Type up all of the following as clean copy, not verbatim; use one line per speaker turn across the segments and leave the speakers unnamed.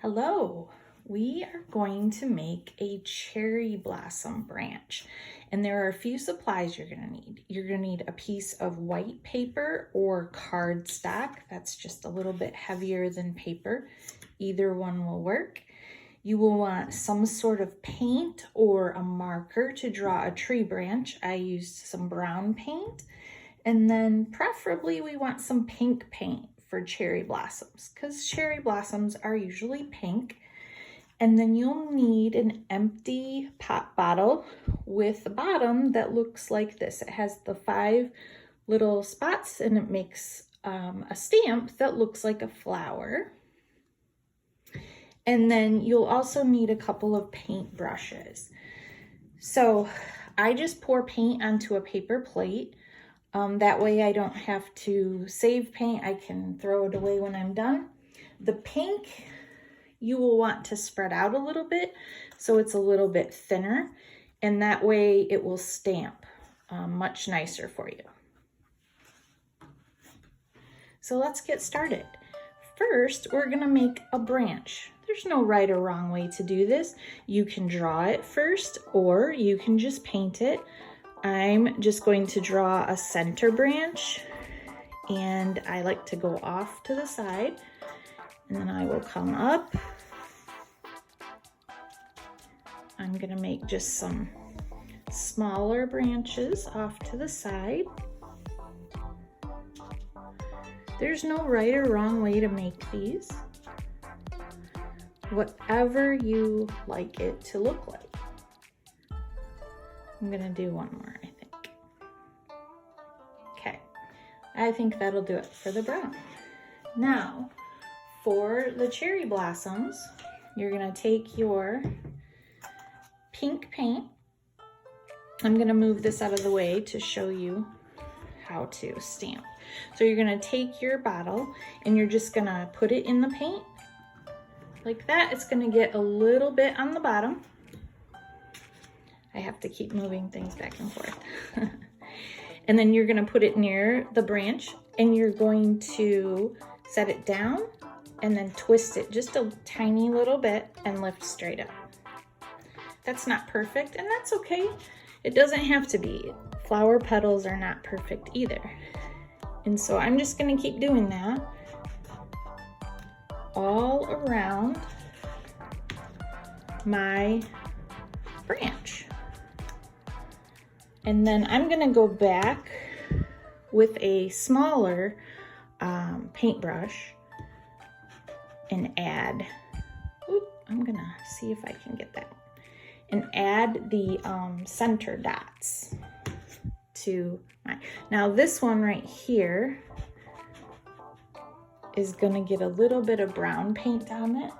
Hello, we are going to make a cherry blossom branch, and there are a few supplies you're going to need. You're going to need a piece of white paper or cardstock. That's just a little bit heavier than paper. Either one will work. You will want some sort of paint or a marker to draw a tree branch. I used some brown paint, and then preferably we want some pink paint for cherry blossoms, because cherry blossoms are usually pink. And then you'll need an empty pop bottle with a bottom that looks like this. It has the 5 little spots and it makes a stamp that looks like a flower. And then you'll also need a couple of paint brushes. So I just pour paint onto a paper plate. That way I don't have to save paint. I can throw it away when I'm done. The pink you will want to spread out a little bit so it's a little bit thinner, and that way it will stamp much nicer for you. So let's get started. First, we're gonna make a branch. There's no right or wrong way to do this. You can draw it first, or you can just paint it. I'm just going to draw a center branch, and I like to go off to the side, and then I will come up. I'm gonna make just some smaller branches off to the side. There's no right or wrong way to make these. Whatever you like it to look like. I'm gonna do one more, I think. Okay, I think that'll do it for the brown. Now, for the cherry blossoms, you're gonna take your pink paint. I'm gonna move this out of the way to show you how to stamp. So you're gonna take your bottle and you're just gonna put it in the paint like that. It's gonna get a little bit on the bottom. I have to keep moving things back and forth. And then you're gonna put it near the branch and you're going to set it down and then twist it just a tiny little bit and lift straight up. That's not perfect, and that's okay. It doesn't have to be. Flower petals are not perfect either. And so I'm just gonna keep doing that all around my branch. And then I'm gonna go back with a smaller paintbrush and add, I'm gonna see if I can get that, and add the center dots to my, now this one right here is gonna get a little bit of brown paint on it.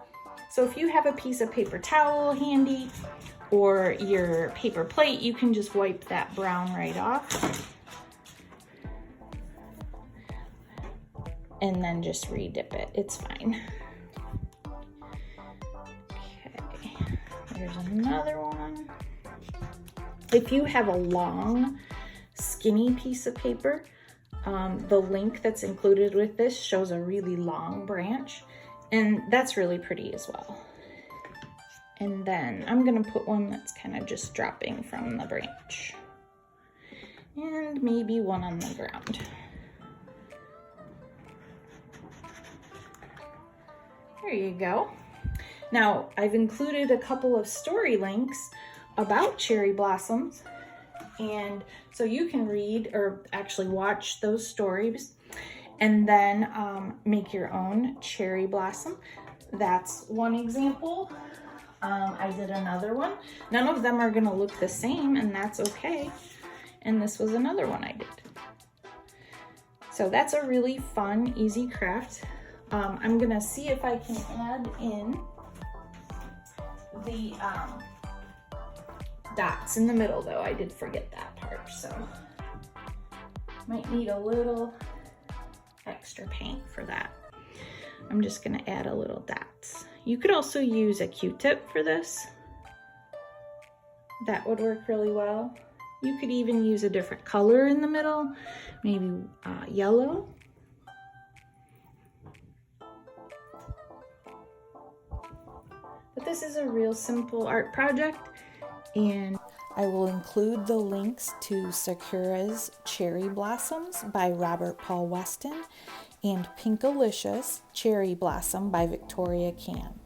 So if you have a piece of paper towel handy, or your paper plate, you can just wipe that brown right off. And then just re-dip it, it's fine. Okay, there's another one. If you have a long, skinny piece of paper, the link that's included with this shows a really long branch, and that's really pretty as well. And then I'm gonna put one that's kind of just dropping from the branch. And maybe one on the ground. There you go. Now, I've included a couple of story links about cherry blossoms. And so you can read or actually watch those stories and then make your own cherry blossom. That's one example. I did another one. None of them are gonna look the same, and that's okay. And this was another one I did. So that's a really fun, easy craft. I'm gonna see if I can add in the dots in the middle though. I did forget that part, so might need a little extra paint for that. I'm just gonna add a little dots. You could also use a Q-tip for this. That would work really well. You could even use a different color in the middle, maybe yellow. But this is a real simple art project, and I will include the links to Sakura's Cherry Blossoms by Robert Paul Weston and Pinkalicious Cherry Blossom by Victoria Can.